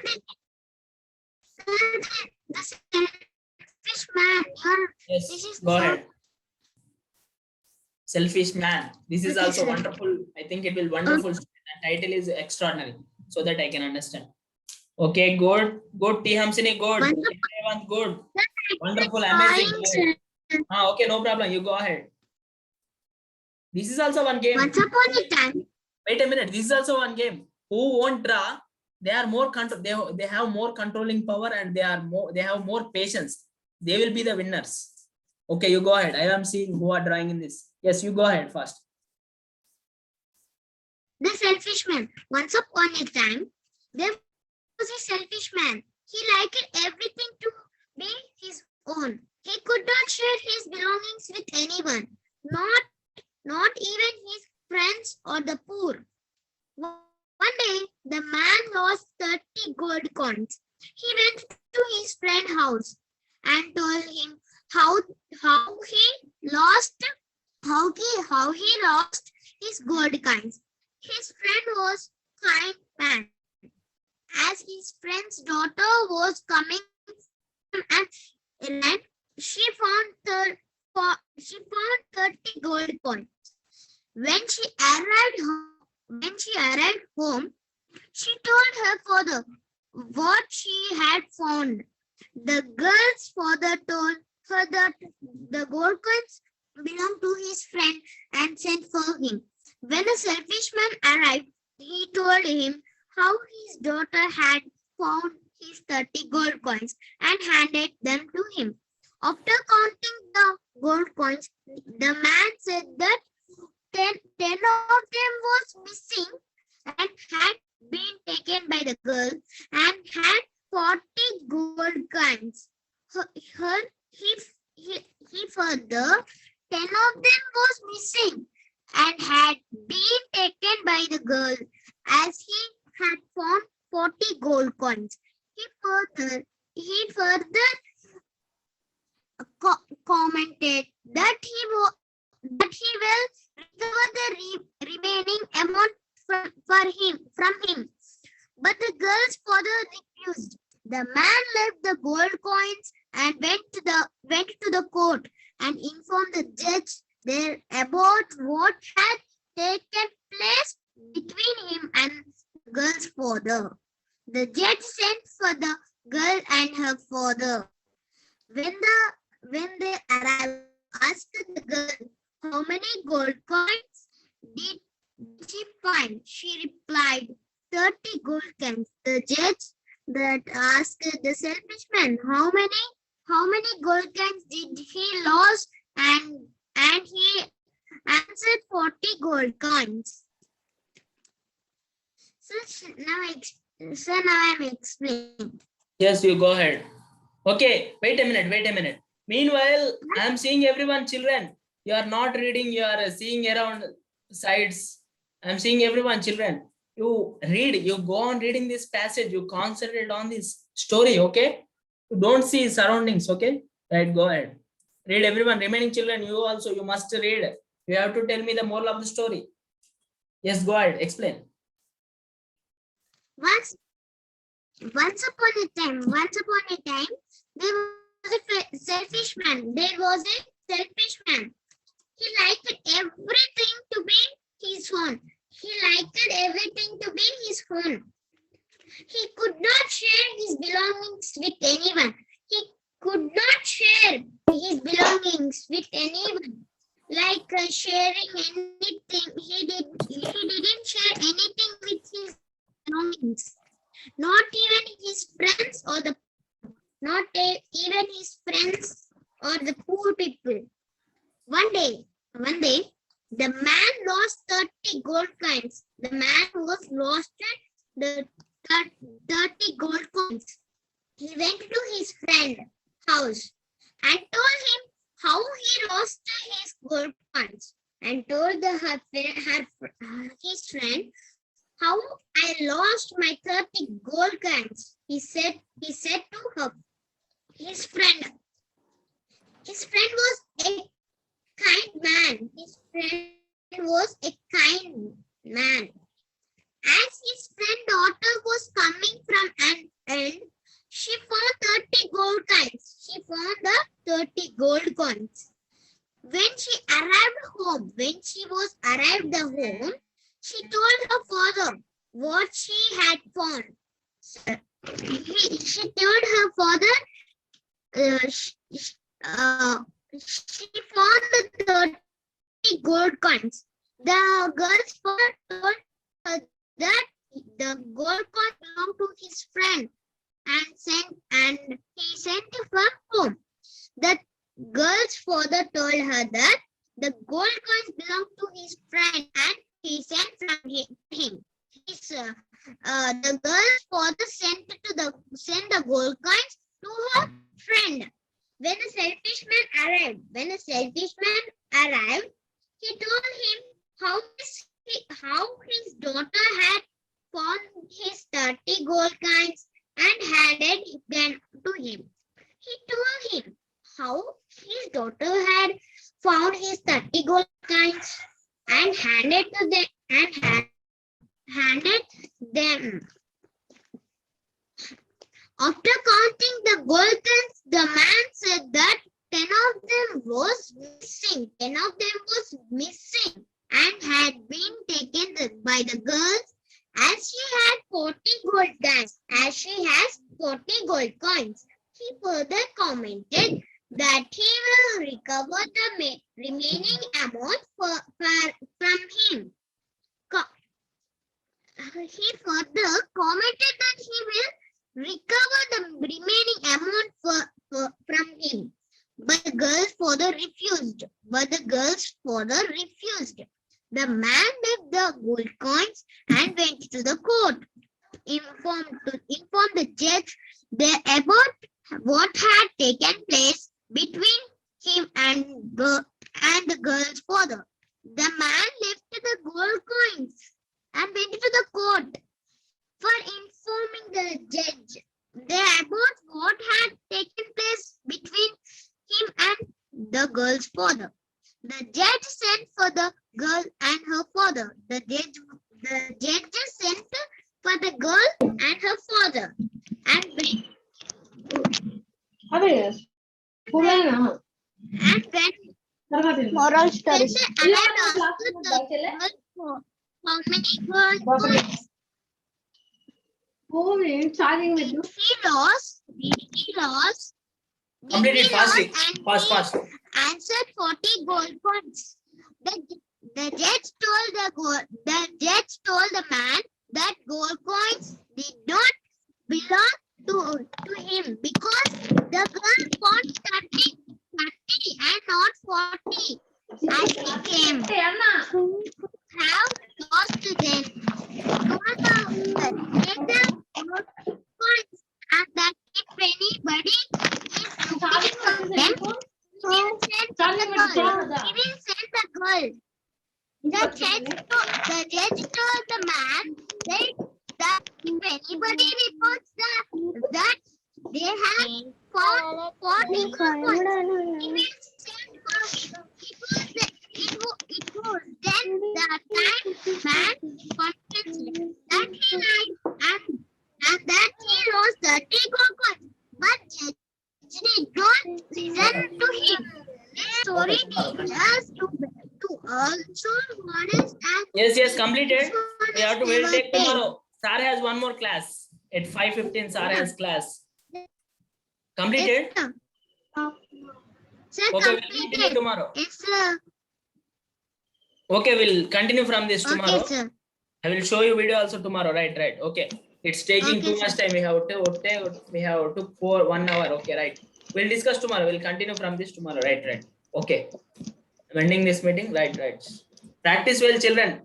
the selfish man. Yes, This is go so ahead. Selfish man. This is Okay, also sir. wonderful. I think it will wonderful. The title is extraordinary, so that I can understand. Okay, good. Good. T. Hamsini, good. Once Everyone, good. upon Wonderful, a amazing. time, Go ahead. sir. Okay, no problem. You go ahead. This is also one game. Once upon a time. Wait a minute. This is also one game. Who won't draw? They are more control. They have more controlling power and they are more. They have more patience. They will be the winners. Okay, you go ahead. I am seeing who are drawing in this. Yes, you go ahead first. The selfish man. Once upon a time, there was a selfish man. He liked everything to be his own. He could not share his belongings with anyone, not even his friends or the poor. One day, the man lost 30 gold coins. He went to his friend's house and told him how he lost his gold coins. His friend was kind man. As his friend's daughter was coming from an errand, she found 30 gold coins. When she arrived home, she told her father what she had found. The girl's father told her that the gold coins belonged to his friend and sent for him. When the selfish man arrived, he told him how his daughter had found his 30 gold coins and handed them to him. After counting the gold coins, the man said that 10 of them was missing and had been taken by the girl and had 40 gold coins. He further, 10 of them was missing and had been taken by the girl as he had found 40 gold coins. He further commented that he will recover the remaining amount from him. But the girl's father refused. The man left the gold coins and went to the court and informed the judge there about what had taken place between him and the girl's father. The judge sent for the girl and her father. When they arrived, asked the girl how many gold coins did she find. She replied 30 gold coins. The judge that asked the selfish man how many gold coins did he lost, and he answered 40 gold coins. So now I'm explaining. Yes, you go ahead. Okay, wait a minute. Meanwhile, I am seeing everyone, children. You are not reading, you are seeing around sides. I am seeing everyone, children. You read, you go on reading this passage, you concentrate on this story, okay? You don't see surroundings, okay? Right, go ahead. Read everyone, remaining children, you also, you must read. You have to tell me the moral of the story. Yes, go ahead, explain. Once upon a time, there was a selfish man. He liked everything to be his own. He could not share his belongings with anyone. Like sharing anything. He didn't share anything with his belongings. Not even his friends or the poor people. One day, the man lost 30 gold coins. The man was lost the 30 gold coins. He went to his friend's house and told him how he lost his gold coins and told his friend how I lost my 30 gold coins. He said to her, his friend was a kind man. As his friend daughter was coming from an 30 gold coins. She found the 30 gold coins. When she arrived home, when she was arrived the home, she told her father what she had found. She told her father she found the 30 gold coins. The girl's father told her that the gold coin belonged to his friend and he sent her home. The girl's father told her that the gold coins belonged to his friend and he sent from him. The girl's father sent the gold coins to her friend. When a selfish man arrived, he told him how his daughter had found his 30 gold coins and handed them to him. He told him how his daughter had found his 30 gold coins and handed them. After counting the gold coins, the man said that 10 of them was missing and had been taken by the girls as she had 40 gold coins. As she has 40 gold coins. He further commented that he will recover the remaining amount from him. He further commented that he will recover the remaining amount from him. But the girl's father refused. The man left the gold coins and went to the court. Informed the judge about what had taken place between him and the girl's father. The man left the gold coins and went to the court for informing the judge about what had taken place between him and the girl's father. The judge sent for the girl and her father. The judge sent for the girl and her father and moral stories. how many gold coins he lost. Complete it fastly. And Fast. he answered 40 gold coins. The judge told the man that gold coins did not belong to him because the girl found 30 and not 40 as he came. Have lost them. Take the gold coins and that if anybody is looking for them, he will send the girl. The judge told the man that if anybody reports that they have found 40 coins, he will send her. It was then the time man confessed that he lied and that he lost 30 gold coins. But judge did not listen to him. This story teaches us to also honest and Yes, completed. We have to will take tomorrow. Sarah has one more class at 5:15. Sarah has class. Completed. Sir, Okay, we'll completed. continue tomorrow. Yes, sir. Okay, we'll continue from this tomorrow. Okay, sir. I will show you video also tomorrow. Right. Okay. It's taking Okay, too sir. much time. We have to for 1 hour. Okay, right. We'll discuss tomorrow. We'll continue from this tomorrow. Right. Okay. I'm ending this meeting. Right. Practice well, children.